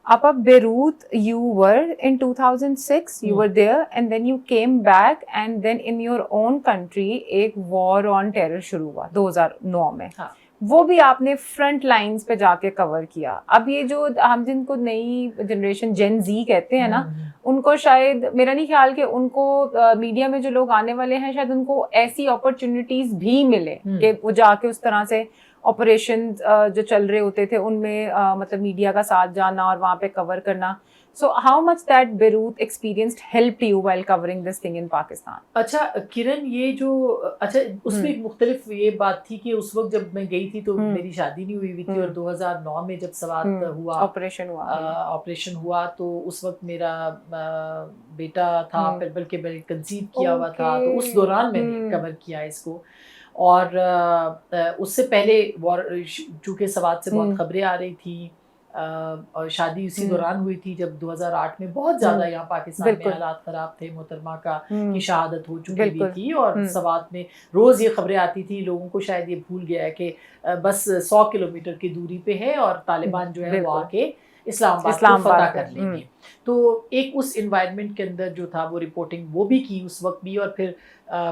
Up at Beirut, you were in 2006, you were there, and then you came back, and then in your own country एक war on terror शुरू हुआ 2009 में. हाँ. वो भी आपने फ्रंट लाइंस पे जाके कवर किया. अब ये जो हम जिनको नई जनरेशन जेन जी कहते हैं ना, उनको शायद मेरा नहीं ख्याल कि उनको मीडिया में जो लोग आने वाले हैं शायद उनको ऐसी अपॉर्चुनिटीज भी मिले कि वो जाके उस तरह से ऑपरेशन जो चल रहे होते थे उनमें मतलब मीडिया का साथ जाना और वहाँ पे कवर करना. So how much that Beirut experience helped you while covering this thing in Pakistan? अच्छा किरण, ये जो अच्छा उसमें एक मुख्तलिफ ये बात थी कि उस वक्त जब मैं गई थी तो मेरी शादी नहीं हुई थी, और 2009 में जब सवात हुआ, ऑपरेशन हुआ तो उस वक्त मेरा बेटा था, बल्कि मैंने कंसीव किया हुआ था, तो उस दौरान मैंने कवर किया इसको. और उससे पहले चूँकि सवात से बहुत खबरें आ रही थी, और शादी उसी दौरान हुई थी जब 2008 में बहुत ज़्यादा यहाँ पाकिस्तान में हालात ख़राब थे. मोहतरमा का की शहादत हो चुकी भी थी, और सवात में रोज़ ये खबरें आती थी. लोगों को शायद ये भूल गया है कि बस 100 किलोमीटर की दूरी पे है और तालिबान जो है वो आके इस्लामाबाद को फतह कर लेंगे. तो एक उस इन्वायरमेंट के अंदर जो था वो रिपोर्टिंग वो भी की उस वक्त भी. और फिर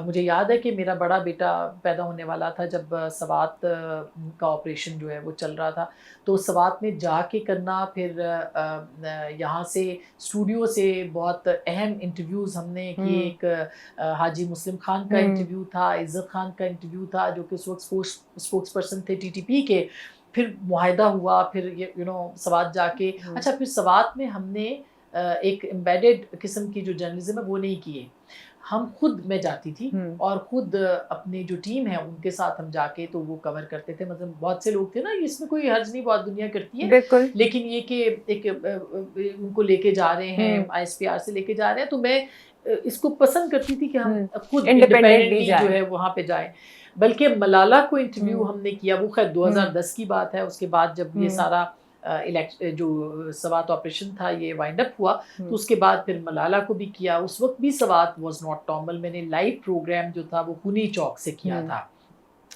मुझे याद है कि मेरा बड़ा बेटा पैदा होने वाला था जब सवात का ऑपरेशन जो है वो चल रहा था. तो सवात में जाके करना, फिर यहाँ से स्टूडियो से बहुत अहम इंटरव्यूज़ हमने किए. एक हाजी मुस्लिम खान का इंटरव्यू था, इज़्ज़त खान का इंटरव्यू था जो कि उस वक्त स्पोक्स पर्सन थे TTP के. फिर मुआहिदा हुआ, फिर सवात जाके अच्छा, फिर सवात में हमने एक एम्बेडेड किस्म की जो जर्नलिज्म है वो नहीं किए. हम खुद, मैं जाती थी और खुद अपनी जो टीम है उनके साथ हम जाके तो वो कवर करते थे. मतलब बहुत से लोग थे ना, इसमें कोई हर्ज नहीं, बहुत दुनिया करती है, लेकिन ये कि एक उनको लेके जा रहे हैं, ISPR से लेके जा रहे हैं, तो मैं इसको पसंद करती थी कि हम खुद इंडिपेंडेंटली जो है वहाँ पे जाएं. बल्कि मलाला को इंटरव्यू हमने किया, वो खैर 2010 की बात है. उसके बाद जब ये सारा जो सवात ऑपरेशन था ये वाइंड अप हुआ, तो उसके बाद फिर मलाला को भी किया. उस वक्त भी सवात वाज नॉट नॉर्मल. मैंने लाइव प्रोग्राम जो था वो खूनी चौक से किया था,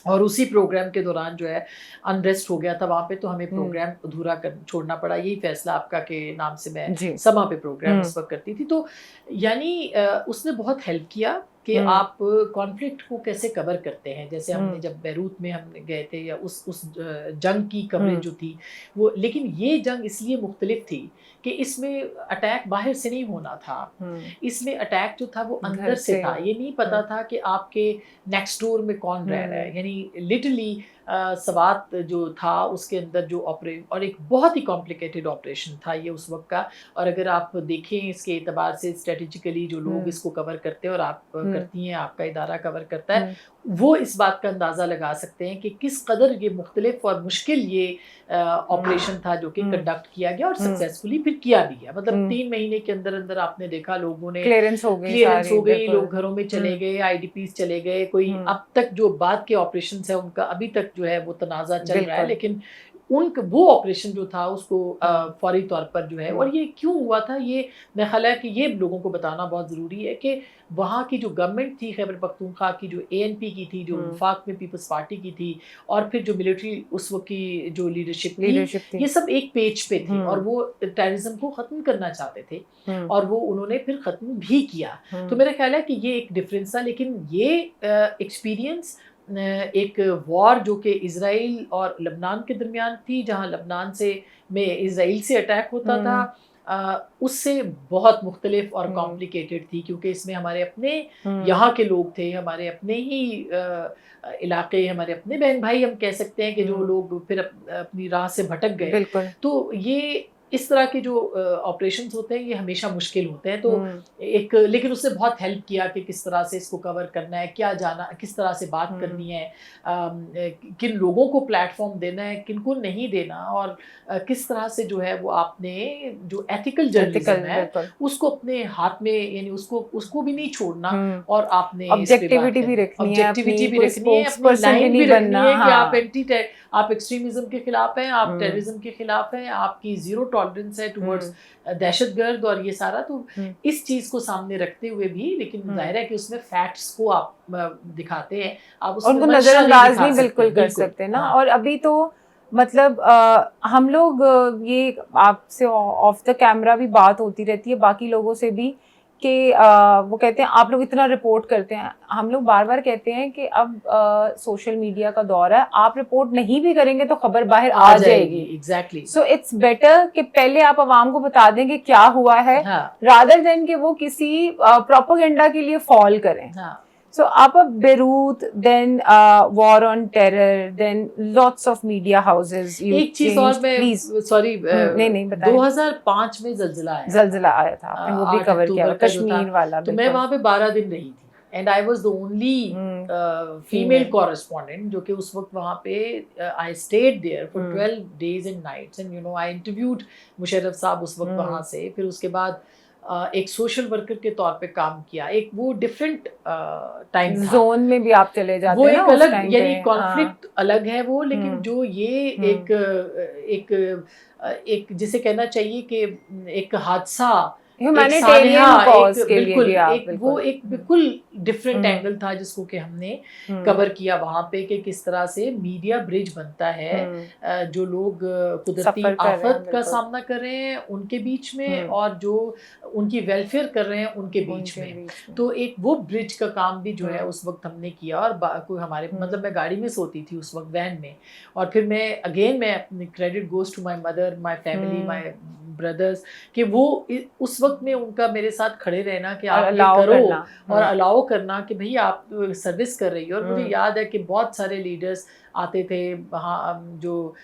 और उसी प्रोग्राम के दौरान जो है अनरेस्ट हो गया था वहाँ पे, तो हमें प्रोग्राम अधूरा छोड़ना पड़ा. यही फैसला आपका के नाम से मैं समा पे प्रोग्राम उस वक्त करती थी. तो यानी उसने बहुत हेल्प किया कि आप कॉन्फ्लिक्ट को कैसे कवर करते हैं. जैसे हमने जब बैरूत में हम गए थे, या उस जंग की कवरेज जो थी वो, लेकिन ये जंग इसलिए मुख्तलिफ थी कि इसमें अटैक बाहर से नहीं होना था. इसमें अटैक जो था वो अंदर से था. ये नहीं पता था कि आपके नेक्स्ट डोर में कौन रह रहा है. यानी लिटरली सवात जो था उसके अंदर जो और एक बहुत ही कॉम्प्लिकेटेड ऑपरेशन था ये उस वक्त का. और अगर आप देखें इसके एतबार से स्ट्रेटेजिकली जो लोग इसको कवर करते हैं, और आप करती हैं, आपका इदारा कवर करता है, वो इस बात का अंदाज़ा लगा सकते हैं कि किस कदर ये मुख्तलिफ और मुश्किल ये ऑपरेशन था जो कि कंडक्ट किया गया, और सक्सेसफुली फिर किया भी गया. मतलब 3 महीने के अंदर अंदर आपने देखा लोगों ने क्लियरेंस हो गई, लोग घरों में चले गए, IDPs चले गए. कोई अब तक जो बाद के ऑपरेशन है उनका अभी तक जो है वो तनाज़ा चल रहा है, लेकिन वो ऑपरेशन जो था उसको फौरी तौर पर जो है. और ये क्यों हुआ था, ये मेरा ख्याल है कि ये लोगों को बताना बहुत ज़रूरी है कि वहाँ की जो गवर्नमेंट थी खैबर पख्तूनख्वा की, जो ANP की थी, जो वफाक में पीपल्स पार्टी की थी, और फिर जो मिलिट्री उस वक्त की जो लीडरशिप थी, ये सब एक पेज पे थी और वो टेररिज्म को ख़त्म करना चाहते थे, और वो उन्होंने फिर ख़त्म भी किया. तो मेरा ख्याल है कि ये एक डिफरेंस था. लेकिन ये एक्सपीरियंस एक वॉर जो कि इज़राइल और लबनान के दरमियान थी, जहाँ लबनान में इज़राइल से अटैक होता था, उससे बहुत मुख्तलिफ और कॉम्प्लिकेटेड थी, क्योंकि इसमें हमारे अपने यहाँ के लोग थे, हमारे अपने ही इलाके, हमारे अपने बहन भाई हम कह सकते हैं कि जो लोग फिर अपनी राह से भटक गए. तो ये इस तरह के जो ऑपरेशंस होते हैं ये हमेशा मुश्किल होते हैं. तो लेकिन उसने बहुत हेल्प किया कि किस तरह से इसको कवर करना है, क्या जाना, किस तरह से बात करनी है, किन लोगों को प्लेटफॉर्म देना है, किन को नहीं देना, और किस तरह से जो है वो आपने जो एथिकल जर्नलिज्म है उसको अपने हाथ में, यानी उसको भी नहीं छोड़ना, और आपने ऑब्जेक्टिविटी भी रखनी है, अपनी लाइन भी रखनी है कि आप एक्सट्रीमिज्म के खिलाफ हैं, आप टेररिज्म के खिलाफ हैं, आपकी जीरो टॉलरेंस है टुवर्ड्स दहशतगर्द और ये सारा. तो इस चीज को सामने रखते हुए भी, लेकिन जाहिर है कि उसमें फैक्ट्स को आप दिखाते हैं, आप उनको नजरअंदाज नहीं बिल्कुल कर सकते ना. और अभी तो मतलब हम लोग ये आपसे ऑफ द कैमरा भी बात होती रहती है बाकी लोगों से भी कि वो कहते हैं आप लोग इतना रिपोर्ट करते हैं, हम लोग बार बार कहते हैं कि अब सोशल मीडिया का दौर है, आप रिपोर्ट नहीं भी करेंगे तो खबर बाहर आ जाएगी। एग्जैक्टली। सो इट्स बेटर कि पहले आप आवाम को बता दें कि क्या हुआ है, रादर देन कि वो किसी प्रोपेगेंडा के लिए फॉल करें। So up of Beirut, then war on terror, then lots of media houses. एक चीज और मैं सॉरी नहीं बताएं। 2005 में जल्जिला आया था, आपने वो भी कवर किया, कश्मीर वाला। तो मैं वहाँ पे 12 दिन रही थी and I was the only female correspondent जो कि उस वक्त वहाँ पे I stayed there for 12 days and nights and you know I interviewed Musharraf साहब उस वक्त वहाँ से। फिर उसके बाद एक सोशल वर्कर के तौर पे काम किया। एक वो डिफरेंट टाइम जोन में भी आप चले जाते वो हैं एक अलग यानी कॉन्फ्लिक्ट अलग है वो, लेकिन जो ये एक जिसे कहना चाहिए कि एक हादसा ह्यूमैनिटेरियन कॉज के लिए भी आप वो एक बिल्कुल डिफरेंट एंगल था जिसको कि हमने कवर किया वहाँ पे कि किस तरह से मीडिया ब्रिज बनता है जो लोग कुदरती आफत का सामना कर रहे हैं उनके बीच में और जो उनकी वेलफेयर कर रहे हैं उनके बीच में। तो एक वो ब्रिज का काम भी जो है उस वक्त हमने किया। और कोई हमारे मतलब मैं गाड़ी में सोती थी उस वक्त वैन में, और फिर मैं अपनी credit goes to my mother, my family, my brothers कि वो उस वक्त में उनका मेरे साथ खड़े रहना कि आप करो और अलाउ करना कि भई आप सर्विस कर रही हो। और मुझे याद है कि बहुत सारे लीडर्स आते थे वहाँ, जो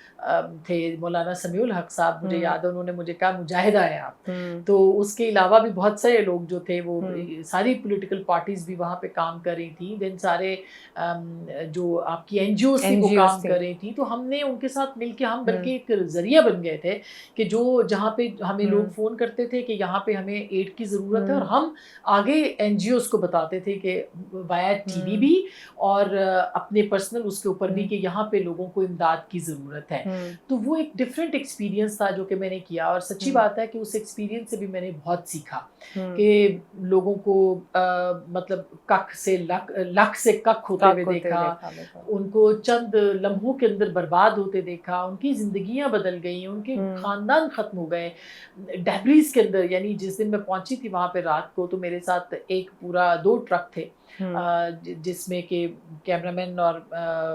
थे मौलाना समीउल हक साहब, मुझे याद है उन्होंने मुझे कहा मुजाहिदा है आप। तो उसके अलावा भी बहुत सारे लोग जो थे वो सारी पॉलिटिकल पार्टीज भी वहाँ पे काम कर रही थी, देन सारे जो आपकी एनजीओ थी वो काम कर रही थी। तो हमने उनके साथ मिलके हम बल्कि एक जरिया बन गए थे कि जो जहाँ पे हमें लोग फ़ोन करते थे कि यहाँ पे हमें एड की ज़रूरत है, और हम आगे एनजीओज को बताते थे कि वाया टीवी भी और अपने पर्सनल उसके ऊपर भी कि यहाँ पे लोगों को इमदाद की ज़रूरत है। तो वो एक डिफरेंट एक्सपीरियंस था जो कि मैंने किया, और सच्ची बात है कि उस एक्सपीरियंस से भी मैंने बहुत सीखा कि लोगों को मतलब कख से लख से कख होते हुए देखा, उनको चंद लम्हों के अंदर बर्बाद होते देखा, उनकी ज़िंदगियाँ बदल गई, उनके ख़ानदान ख़त्म हो गए डेब्रीज के अंदर। यानी जिस दिन मैं पहुंची थी वहाँ पे रात को, तो मेरे साथ एक पूरा 2 ट्रक थे जिसमें कि कैमरामैन और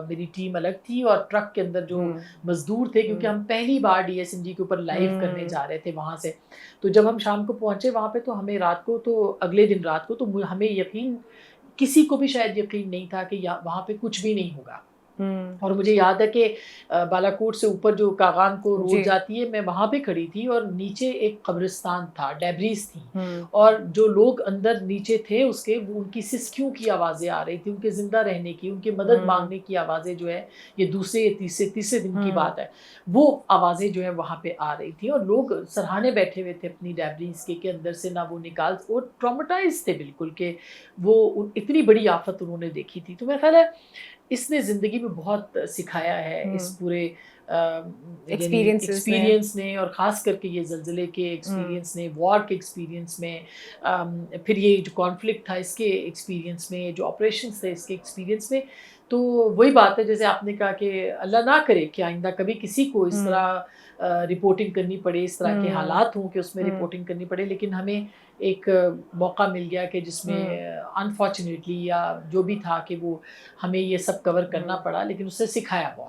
मेरी टीम अलग थी, और ट्रक के अंदर जो मजदूर थे, क्योंकि हम पहली बार डीएसएमजी के ऊपर लाइव करने जा रहे थे वहाँ से। तो जब हम शाम को पहुँचे वहाँ पे, तो हमें रात को, तो अगले दिन रात को, तो हमें यकीन, किसी को भी शायद यकीन नहीं था कि वहाँ पे कुछ भी नहीं होगा। और मुझे याद है कि बालाकोट से ऊपर जो कागान को रोड जाती है, मैं वहाँ पे खड़ी थी और नीचे एक कब्रिस्तान था, डेब्रीज थी, और जो लोग अंदर नीचे थे उसके, वो उनकी सिसकियों की आवाज़ें आ रही थी, उनके ज़िंदा रहने की, उनकी मदद मांगने की आवाज़ें जो है, ये दूसरे या तीसरे दिन की बात है, वो आवाज़ें जो है वहाँ पे आ रही थी। और लोग सरहाने बैठे हुए थे अपनी डेब्रीज के अंदर से, ना वो निकाल, वो ट्रॉमेटाइज थे बिल्कुल कि वो इतनी बड़ी आफत उन्होंने देखी थी। तो मेरा ख्याल है इसने ज़िंदगी में बहुत सिखाया है, इस पूरे एक्सपीरियंस ने, और ख़ास करके ये ज़लज़ले के एक्सपीरियंस ने, वॉर के एक्सपीरियंस में, फिर ये जो कॉन्फ्लिक्ट था इसके एक्सपीरियंस में, जो ऑपरेशंस थे इसके एक्सपीरियंस में। तो वही बात है जैसे आपने कहा कि अल्लाह ना करे कि आइंदा कभी किसी को इस तरह रिपोर्टिंग करनी पड़े, इस तरह के हालात हों कि उसमें रिपोर्टिंग करनी पड़े। लेकिन हमें एक मौका मिल गया कि जिसमें अनफॉर्चुनेटली या जो भी था कि वो हमें ये सब कवर करना पड़ा, लेकिन उससे सिखाया बहुत।